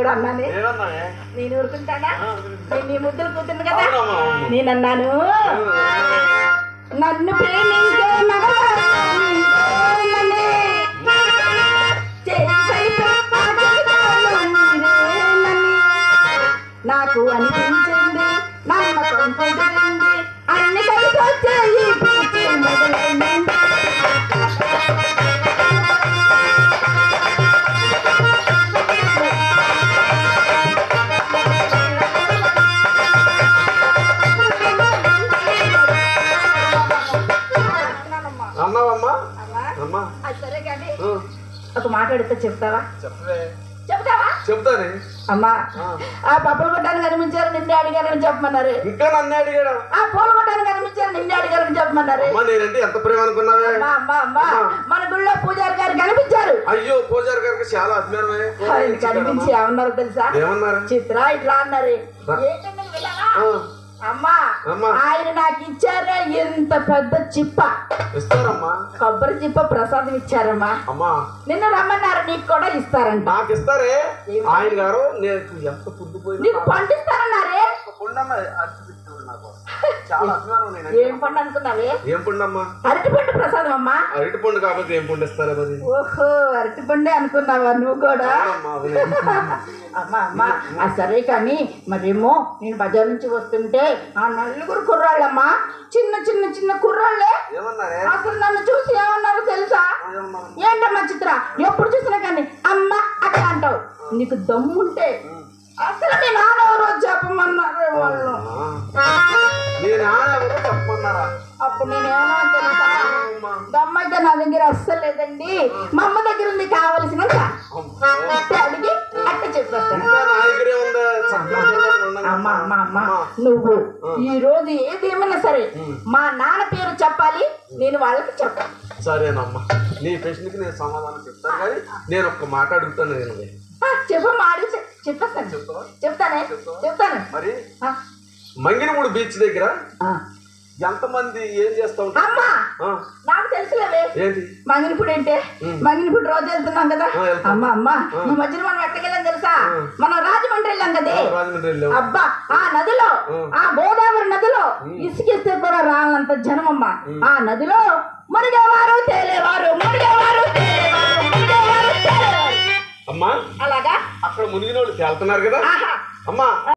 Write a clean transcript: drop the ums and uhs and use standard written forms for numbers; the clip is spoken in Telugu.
కూడా అన్నానే. నేను ఊరుకుంటానా? నేను నీ ముద్దులు కూతురు కదా. నేను అన్నాను, నన్ను ప్రేమించే నాకు అనిపించింది, నమ్మకం కుదిరింది, అన్ని కలిసి వచ్చాయి మొదలైంది. సరే కానీ ఒక మాట అడిగితే చెప్తావా? చెప్తావా? చెప్తానే. అమ్మా, ఆ పప్పులు కొట్టాను కనిపించారు, నిన్నే అడిగారని చెప్పమన్నారు. ఇంకా నన్నే అడిగాడా? ఆ పూలు కొట్టాను కనిపించారు, నిన్నే అడిగారని చెప్పమన్నారు. నేనంటే ఎంత ప్రేమ అనుకున్నావే. మన గుళ్ళో పూజారి గారు కనిపించారు. అయ్యో, పూజారి గారికి చాలా అభిమానమే. కనిపించి ఏమన్నారు తెలుసా? ఏమన్నారు? చిత్ర ఇట్లా అన్నారు, అమ్మా ఆయన నాకు ఇచ్చారా ఇంత పెద్ద చిప్ప. ఇస్తారమ్మా, కొబ్బరి చిప్ప ప్రసాదం ఇచ్చారమ్మా. అమ్మా నిన్ను రమ్మన్నారు, నీకు కూడా ఇస్తారంట. నాకు ఇస్తారే ఆయన గారు. నేను ఎంత ఫుడ్ పోయి నీకు పండిస్తారన్నారే. చాలా అభిమానం. ఏం పండు అనుకున్నావే? ఏం పండు అమ్మా? అరటి పండు ప్రసాదం అమ్మా. అరటి పండు కాబట్టి ఏం పండు ఇస్తారా? ఓహో, అరటి పండే అనుకున్నావా నువ్వు కూడా? అమ్మా అమ్మా, సరే కానీ మరేమో నేను బజార్ నుంచి వస్తుంటే ఆ నలుగురు కుర్రాళ్ళమ్మా, చిన్న చిన్న చిన్న కుర్రాళ్ళే అసలు నన్ను చూసి ఏమన్నారో తెలుసా? ఏంటమ్మా చిత్ర, ఎప్పుడు చూసినా కానీ అమ్మ అక్క అంటావు. నీకు దమ్ముంటే అసలు నీ నాన్నెవరో చెప్పమన్నారు వాళ్ళు. అప్పుడు నేనేమో తెలుసా, దమ్మైతే నా దగ్గర అస్సలు లేదండి, మా అమ్మ దగ్గర ఉంది కావలసినంత అడిగి అట్ట చెప్పేస్తాను. అమ్మా అమ్మా అమ్మా, నువ్వు ఈ రోజు ఏదేమన్నా సరే మా నాన్న పేరు చెప్పాలి, నేను వాళ్ళకి చెప్పాలి. సరేనమ్మా, నీ ప్రశ్నకి నేను సమాధానం చెప్తాను, కానీ నేను ఒక్క మాట అడుగుతాను. నేను చెప్పమ్మా, అడిగి చెప్పేస్తాను. చెప్తానే, చెప్తాను. మరి మంగినమూడు బీచ్ దగ్గర ఎంతమంది ఏం చేస్తా ఉంటారు? అమ్మా నాకు తెలుసులేవే. ఏంటి మంగినపూడి అంటే? మంగినపూడి రోజు వెళ్తున్నాం కదా. అమ్మా అమ్మా, ఈ మధ్యన మనం ఎక్కడికి వెళ్ళాం తెలుసా? మనం రాజమండ్రి వెళ్ళాం కదే. అబ్బా, ఆ నదిలో, ఆ గోదావరి నదిలో ఇసుకిస్తే కూడా రానంత జనం అమ్మా. ఆ నదిలో మునిగేవారు తేలేవారు, మునిగేవారు తేలేవారు, మునిగేవారు తేలేవారు. అమ్మా అలాగా అక్కడ మునిగిన వాళ్ళు తేలుతున్నారు కదా అమ్మా.